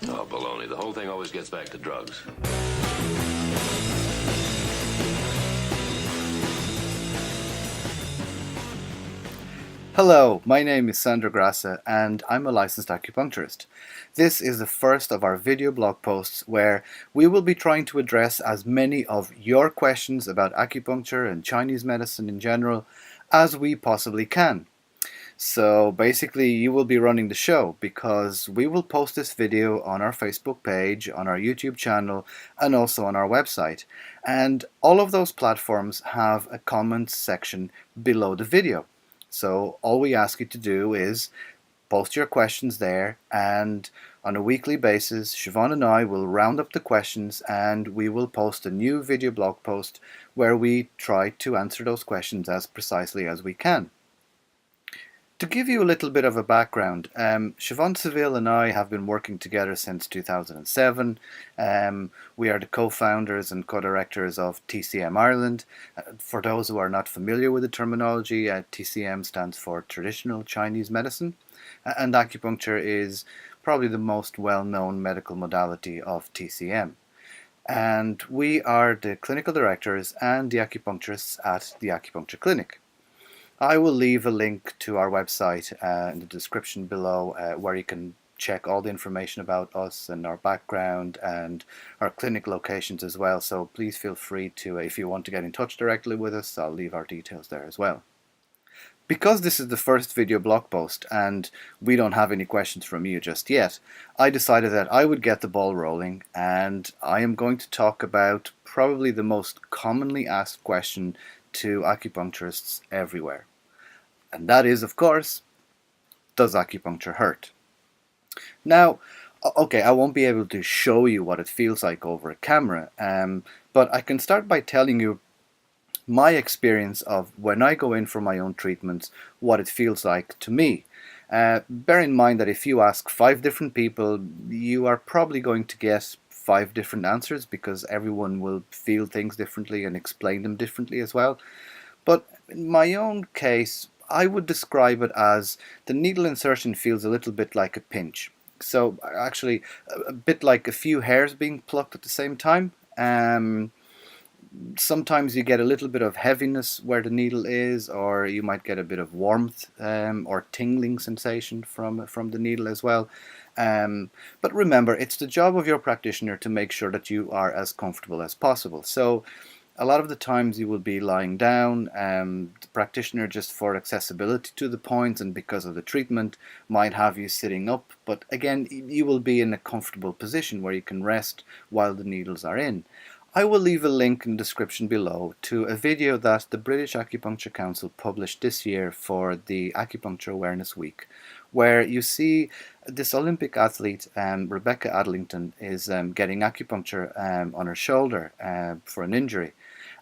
Oh, baloney. The whole thing always gets back to drugs. Hello, my name is Sandro Graca and I'm a licensed acupuncturist. This is the first of our video blog posts where we will be trying to address as many of your questions about acupuncture and Chinese medicine in general as we possibly can. So basically you will be running the show because we will post this video on our Facebook page, on our YouTube channel and also on our website. And all of those platforms have a comments section below the video. So all we ask you to do is post your questions there, and on a weekly basis Siobhan and I will round up the questions and we will post a new video blog post where we try to answer those questions as precisely as we can. To give you a little bit of a background, Siobhan Seville and I have been working together since 2007. We are the co-founders and co-directors of TCM Ireland. For those who are not familiar with the terminology, TCM stands for Traditional Chinese Medicine, and acupuncture is probably the most well-known medical modality of TCM. And we are the clinical directors and the acupuncturists at the acupuncture clinic. I will leave a link to our website in the description below where you can check all the information about us and our background and our clinic locations as well. So please feel free to, if you want to get in touch directly with us, I'll leave our details there as well. Because this is the first video blog post and we don't have any questions from you just yet, I decided that I would get the ball rolling, and I am going to talk about probably the most commonly asked question to acupuncturists everywhere. And that is, of course, does acupuncture hurt? Now, okay, I won't be able to show you what it feels like over a camera, but I can start by telling you my experience of when I go in for my own treatments, what it feels like to me. Bear in mind that if you ask 5 different people, you are probably going to get 5 different answers because everyone will feel things differently and explain them differently as well. But in my own case, I would describe it as the needle insertion feels a little bit like a pinch. So actually a bit like a few hairs being plucked at the same time. Sometimes you get a little bit of heaviness where the needle is, or you might get a bit of warmth or tingling sensation from the needle as well. But remember, it's the job of your practitioner to make sure that you are as comfortable as possible. So a lot of the times you will be lying down. The practitioner, just for accessibility to the points and because of the treatment, might have you sitting up. But again, you will be in a comfortable position where you can rest while the needles are in. I will leave a link in the description below to a video that the British Acupuncture Council published this year for the Acupuncture Awareness Week, where you see this Olympic athlete, Rebecca Adlington, is getting acupuncture on her shoulder for an injury.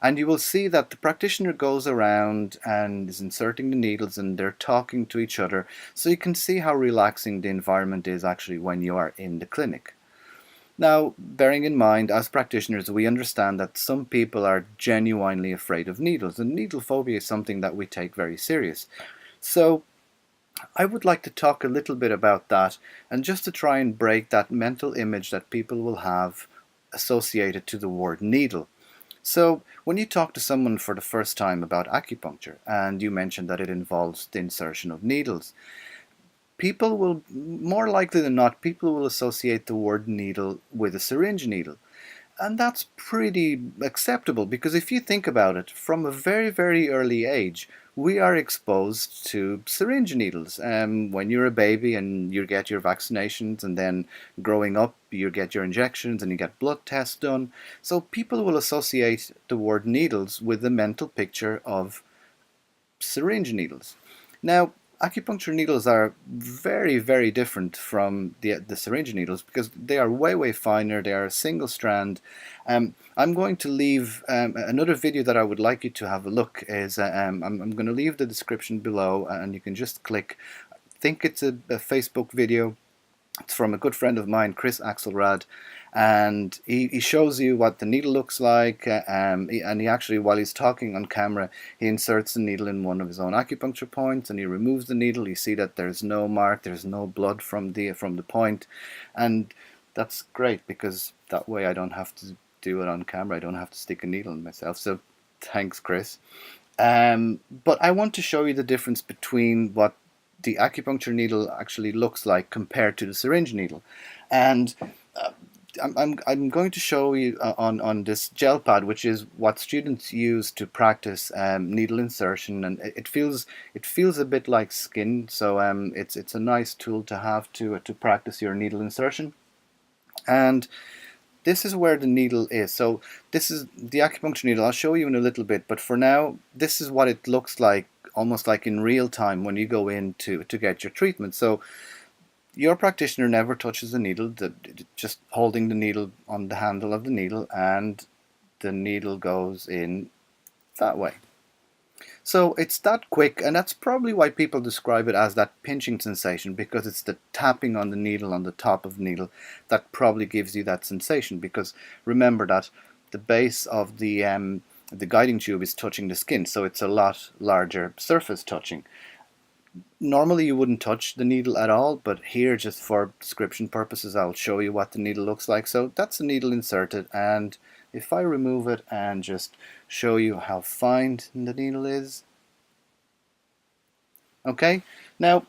And you will see that the practitioner goes around and is inserting the needles and they're talking to each other. So you can see how relaxing the environment is actually when you are in the clinic. Now, bearing in mind, as practitioners, we understand that some people are genuinely afraid of needles, and needle phobia is something that we take very serious. So I would like to talk a little bit about that, and just to try and break that mental image that people will have associated to the word needle. So when you talk to someone for the first time about acupuncture, and you mention that it involves the insertion of needles, people will, more likely than not, people will associate the word needle with a syringe needle. And that's pretty acceptable because if you think about it, from a very, very early age, we are exposed to syringe needles. When you're a baby and you get your vaccinations, and then growing up, you get your injections and you get blood tests done. So people will associate the word needles with the mental picture of syringe needles. Now, acupuncture needles are very, very different from the syringe needles because they are way, way finer. They are a single strand. I'm going to leave another video that I would like you to have a look is I'm going to leave the description below and you can just click. I think it's a Facebook video. It's from a good friend of mine, Chris Axelrad, and he shows you what the needle looks like, and he actually, while he's talking on camera, he inserts the needle in one of his own acupuncture points, and he removes the needle. You see that there's no mark, there's no blood from the point, and That's great, because that way I don't have to do it on camera. I don't have to stick a needle in myself. So thanks, Chris. But I want to show you the difference between what the acupuncture needle actually looks like compared to the syringe needle. And uh, I'm going to show you on this gel pad, which is what students use to practice needle insertion, and it feels a bit like skin. So it's a nice tool to have to practice your needle insertion. And this is where the needle is. So this is the acupuncture needle. I'll show you in a little bit, but for now, this is what it looks like, almost like in real time when you go in to get your treatment. So your practitioner never touches the needle, just holding the needle on the handle of the needle, and the needle goes in that way. So it's that quick, and that's probably why people describe it as that pinching sensation, because it's the tapping on the needle on the top of the needle that probably gives you that sensation. Because remember that the base of the guiding tube is touching the skin, so it's a lot larger surface touching. Normally you wouldn't touch the needle at all, but here, just for description purposes, I'll show you what the needle looks like. So that's the needle inserted, and if I remove it and just show you how fine the needle is. Okay, now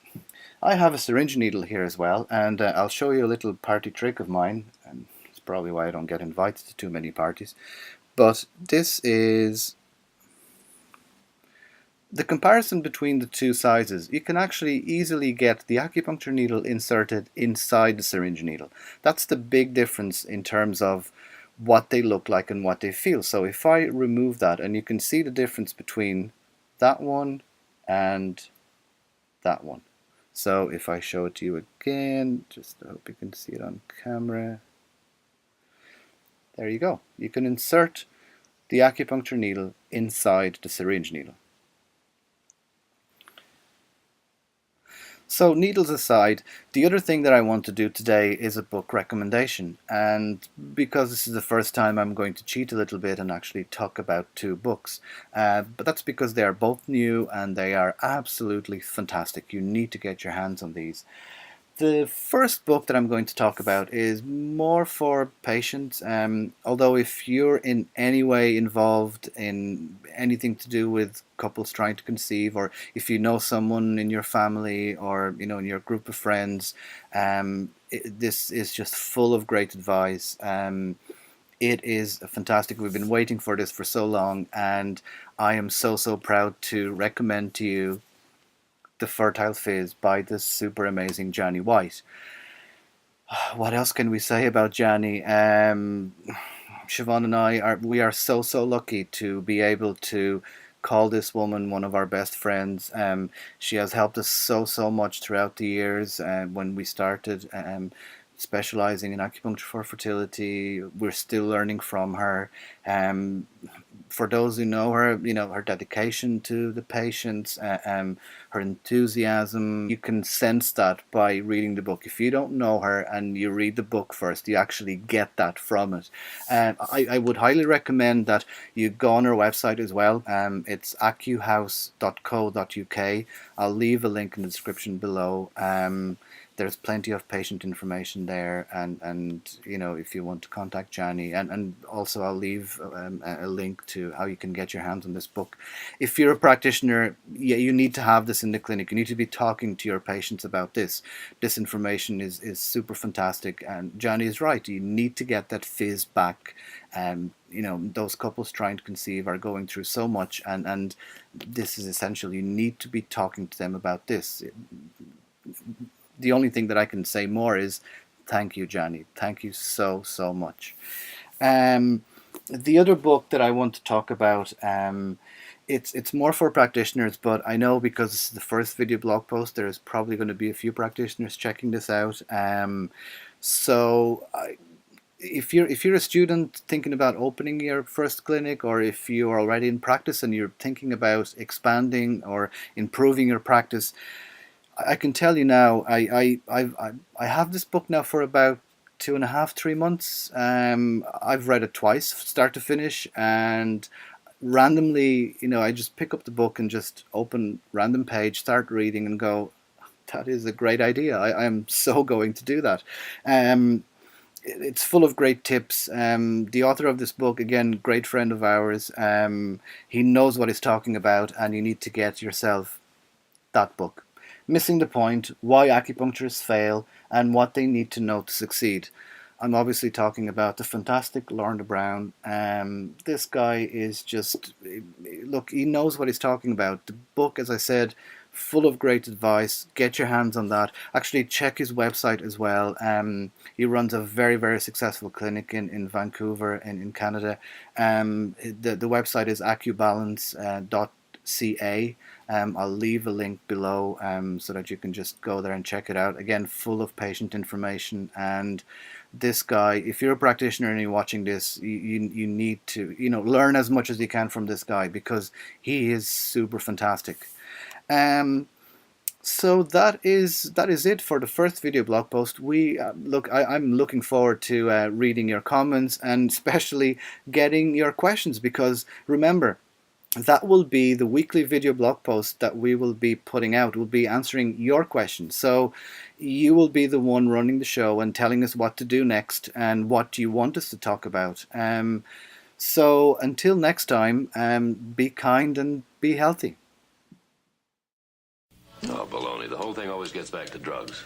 I have a syringe needle here as well, and I'll show you a little party trick of mine, and it's probably why I don't get invited to too many parties. But this is the comparison between the two sizes. You can actually easily get the acupuncture needle inserted inside the syringe needle. That's the big difference in terms of what they look like and what they feel. So if I remove that, and you can see the difference between that one and that one. So if I show it to you again, just I hope you can see it on camera. There you go. You can insert the acupuncture needle inside the syringe needle. So needles aside, the other thing that I want to do today is a book recommendation. And because this is the first time, I'm going to cheat a little bit and actually talk about two books. But that's because they are both new and they are absolutely fantastic. You need to get your hands on these. The first book that I'm going to talk about is more for patients, although if you're in any way involved in anything to do with couples trying to conceive, or if you know someone in your family or in your group of friends, this is just full of great advice. It is fantastic. We've been waiting for this for so long, and I am so proud to recommend to you The Fertile Fizz by this super amazing Johnny White. What else can we say about Johnny? Siobhan and I are so lucky to be able to call this woman one of our best friends. She has helped us so much throughout the years. When we started specializing in acupuncture for fertility, we're still learning from her. For those who know her, her dedication to the patients, her enthusiasm, you can sense that by reading the book. If you don't know her and you read the book first, you actually get that from it. I would highly recommend that you go on her website as well. It's acuhouse.co.uk. I'll leave a link in the description below. There's plenty of patient information there, and if you want to contact Johnny, and also I'll leave a link to how you can get your hands on this book. If you're a practitioner, yeah, you need to have this in the clinic. You need to be talking to your patients about this. This information is super fantastic, and Johnny is right. You need to get that fizz back. Those couples trying to conceive are going through so much, and this is essential. You need to be talking to them about this. The only thing that I can say more is thank you, Johnny. Thank you so much. The other book that I want to talk about, it's more for practitioners, but I know because this is the first video blog post, there's probably going to be a few practitioners checking this out. If you're a student thinking about opening your first clinic, or if you are already in practice and you're thinking about expanding or improving your practice, I can tell you now, I have this book now for about 2.5, 3 months. I've read it twice, start to finish, and randomly, I just pick up the book and just open random page, start reading, and go, that is a great idea. I am so going to do that. it's full of great tips. The author of this book, again, great friend of ours. He knows what he's talking about, and you need to get yourself that book. Missing the Point, Why Acupuncturists Fail, and What They Need to Know to Succeed. I'm obviously talking about the fantastic Lorna Brown. This guy is just, look, he knows what he's talking about. The book, as I said, full of great advice. Get your hands on that. Actually, check his website as well. He runs a very, very successful clinic in Vancouver, in Canada. The website is acubalance.ca. I'll leave a link below so that you can just go there and check it out. Again, full of patient information. And this guy, if you're a practitioner and you're watching this, you need to learn as much as you can from this guy, because he is super fantastic. So that is it for the first video blog post. I'm looking forward to reading your comments, and especially getting your questions, because remember, that will be the weekly video blog post that we will be putting out. We'll be answering your questions. So you will be the one running the show and telling us what to do next and what you want us to talk about. So until next time, be kind and be healthy. Oh, baloney. The whole thing always gets back to drugs.